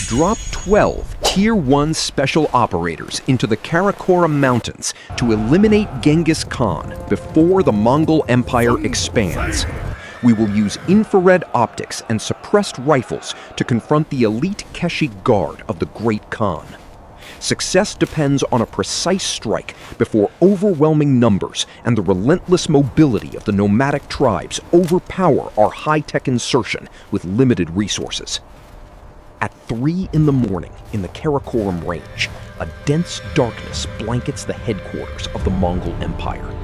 Drop 12 Tier 1 Special Operators into the Karakoram Mountains to eliminate Genghis Khan before the Mongol Empire expands. We will use infrared optics and suppressed rifles to confront the elite Kheshig guard of the Great Khan. Success depends on a precise strike before overwhelming numbers and the relentless mobility of the nomadic tribes overpower our high-tech insertion with limited resources. At 3 in the morning in the Karakoram Range, a dense darkness blankets the headquarters of the Mongol Empire.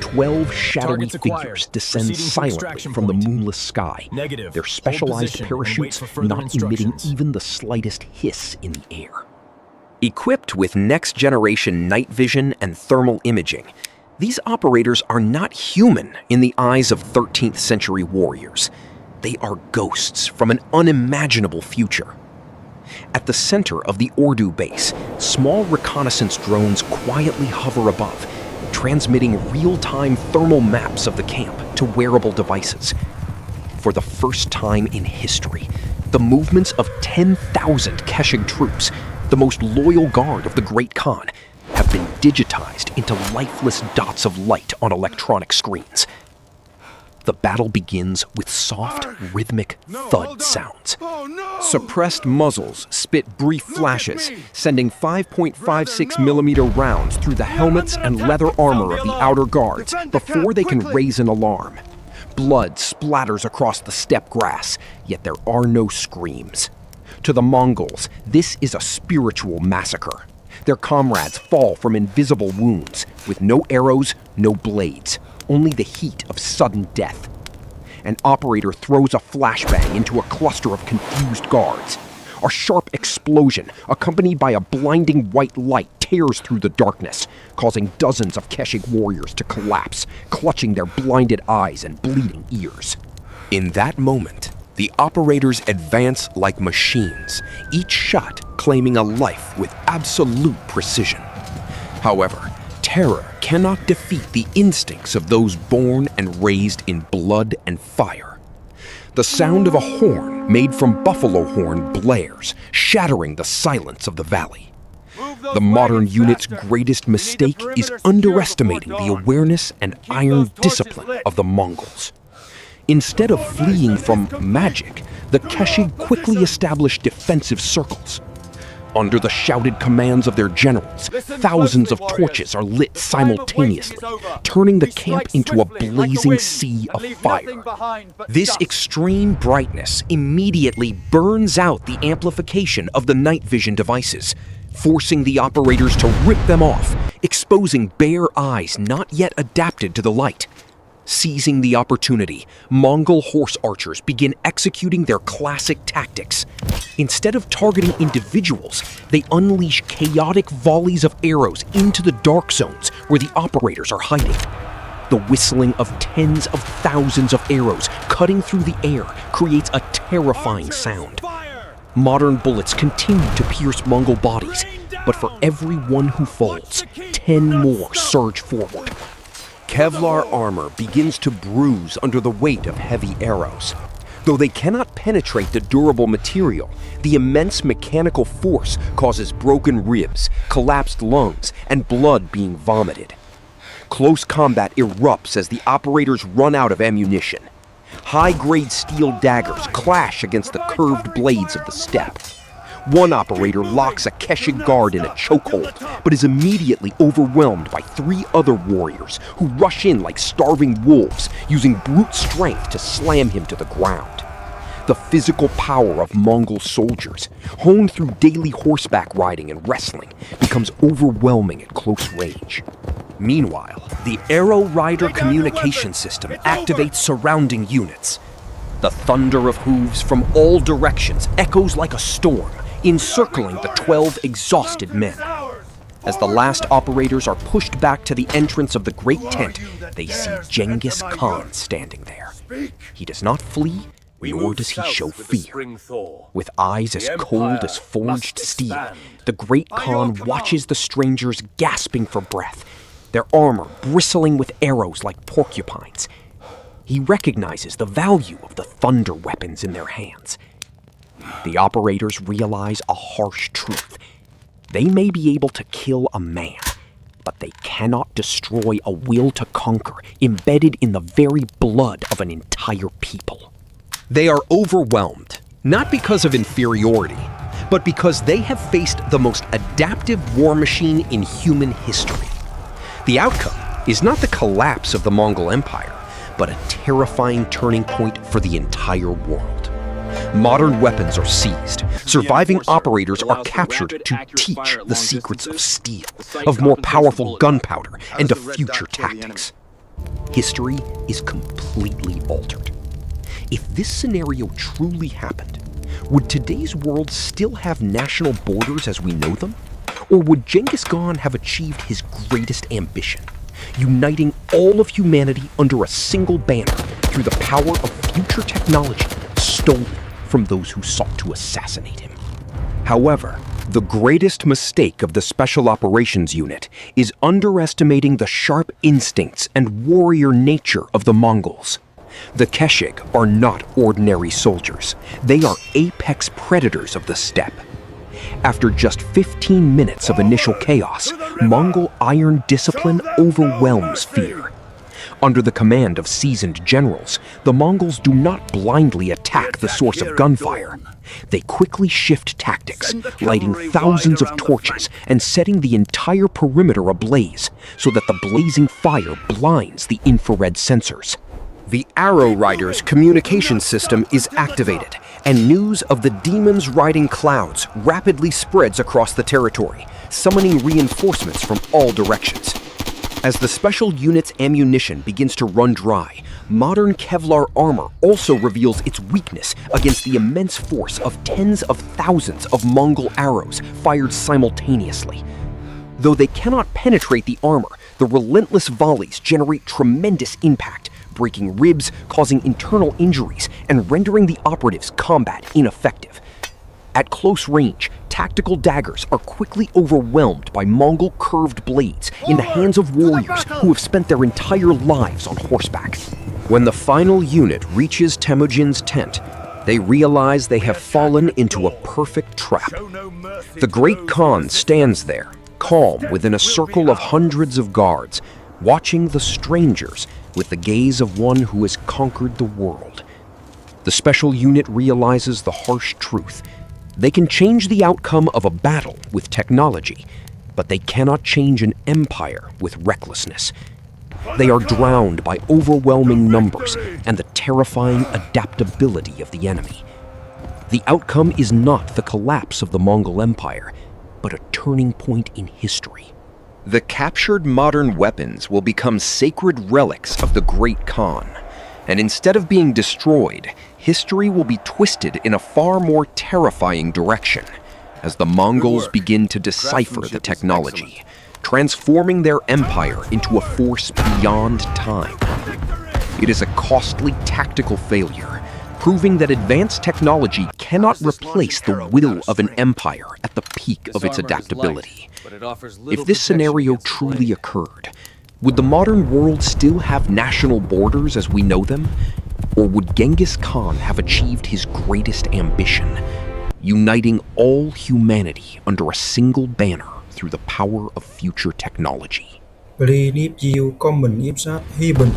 12 shadowy figures descend silently from the moonless sky, their specialized parachutes not emitting even the slightest hiss in the air. Equipped with next-generation night vision and thermal imaging, these operators are not human in the eyes of 13th century warriors. They are ghosts from an unimaginable future. At the center of the Ordu base, small reconnaissance drones quietly hover above, transmitting real-time thermal maps of the camp to wearable devices. For the first time in history, the movements of 10,000 Kheshig troops, the most loyal guard of the Great Khan, have been digitized into lifeless dots of light on electronic screens. The battle begins with soft, rhythmic thud sounds. Suppressed muzzles spit brief flashes, sending 5.56mm rounds through the helmets and leather armor of the outer guards before they can raise an alarm. Blood splatters across the steppe grass, yet there are no screams. To the Mongols, this is a spiritual massacre. Their comrades fall from invisible wounds, with no arrows, no blades, only the heat of sudden death. An operator throws a flashbang into a cluster of confused guards. A sharp explosion, accompanied by a blinding white light, tears through the darkness, causing dozens of Kheshig warriors to collapse, clutching their blinded eyes and bleeding ears. In that moment, the operators advance like machines, each shot claiming a life with absolute precision. However, terror cannot defeat the instincts of those born and raised in blood and fire. The sound of a horn made from buffalo horn blares, shattering the silence of the valley. The modern unit's greatest mistake is underestimating the awareness and iron discipline of the Mongols. Instead of fleeing from magic, the Kheshig quickly established defensive circles. Under the shouted commands of their generals, thousands of torches are lit simultaneously, turning the camp into a blazing sea of fire. This extreme brightness immediately burns out the amplification of the night vision devices, forcing the operators to rip them off, exposing bare eyes not yet adapted to the light. Seizing the opportunity, Mongol horse archers begin executing their classic tactics. Instead of targeting individuals, they unleash chaotic volleys of arrows into the dark zones where the operators are hiding. The whistling of tens of thousands of arrows cutting through the air creates a terrifying sound. Modern bullets continue to pierce Mongol bodies, but for every one who falls, 10 more surge forward. Kevlar armor begins to bruise under the weight of heavy arrows. Though they cannot penetrate the durable material, the immense mechanical force causes broken ribs, collapsed lungs, and blood being vomited. Close combat erupts as the operators run out of ammunition. High-grade steel daggers clash against the curved blades of the steppe. One operator locks a Kheshig guard in a chokehold, but is immediately overwhelmed by 3 other warriors who rush in like starving wolves, using brute strength to slam him to the ground. The physical power of Mongol soldiers, honed through daily horseback riding and wrestling, becomes overwhelming at close range. Meanwhile, the Arrow Rider communication system activates surrounding units. The thunder of hooves from all directions echoes like a storm, encircling the 12 exhausted men. As the last operators are pushed back to the entrance of the great tent, they see Genghis Khan standing there. He does not flee, nor does he show fear. With eyes as cold as forged steel, the Great Khan watches the strangers gasping for breath, their armor bristling with arrows like porcupines. He recognizes the value of the thunder weapons in their hands. the operators realize a harsh truth. They may be able to kill a man, but they cannot destroy a will to conquer embedded in the very blood of an entire people. They are overwhelmed, not because of inferiority, but because they have faced the most adaptive war machine in human history. The outcome is not the collapse of the Mongol Empire, but a terrifying turning point for the entire world. Modern weapons are seized. Surviving operators are captured to teach the secrets of steel, of more powerful gunpowder, and of future tactics. History is completely altered. If this scenario truly happened, would today's world still have national borders as we know them? Or would Genghis Khan have achieved his greatest ambition, uniting all of humanity under a single banner through the power of future technology stolen from those who sought to assassinate him? However, the greatest mistake of the Special Operations Unit is underestimating the sharp instincts and warrior nature of the Mongols. The Kheshig are not ordinary soldiers. They are apex predators of the steppe. After just 15 minutes of initial chaos, Mongol iron discipline overwhelms fear. Under the command of seasoned generals, the Mongols do not blindly attack the source of gunfire. They quickly shift tactics, lighting thousands of torches and setting the entire perimeter ablaze so that the blazing fire blinds the infrared sensors. The Arrow Riders' communication system is activated, and news of the demons riding clouds rapidly spreads across the territory, summoning reinforcements from all directions. As the special unit's ammunition begins to run dry, modern Kevlar armor also reveals its weakness against the immense force of tens of thousands of Mongol arrows fired simultaneously. Though they cannot penetrate the armor, the relentless volleys generate tremendous impact, breaking ribs, causing internal injuries, and rendering the operatives' combat ineffective. At close range, tactical daggers are quickly overwhelmed by Mongol curved blades in the hands of warriors who have spent their entire lives on horseback. When the final unit reaches Temujin's tent, they realize they have fallen into a perfect trap. The Great Khan stands there, calm within a circle of hundreds of guards, watching the strangers with the gaze of one who has conquered the world. The special unit realizes the harsh truth. They can change the outcome of a battle with technology, but they cannot change an empire with recklessness. They are drowned by overwhelming numbers and the terrifying adaptability of the enemy. The outcome is not the collapse of the Mongol Empire, but a turning point in history. The captured modern weapons will become sacred relics of the Great Khan, and instead of being destroyed, history will be twisted in a far more terrifying direction as the Mongols begin to decipher the technology, transforming their empire into a force beyond time. It is a costly tactical failure, proving that advanced technology cannot replace the will of an empire at the peak of its adaptability. If this scenario truly occurred, would the modern world still have national borders as we know them? Or would Genghis Khan have achieved his greatest ambition, uniting all humanity under a single banner through the power of future technology? Please leave your comment, if that happened.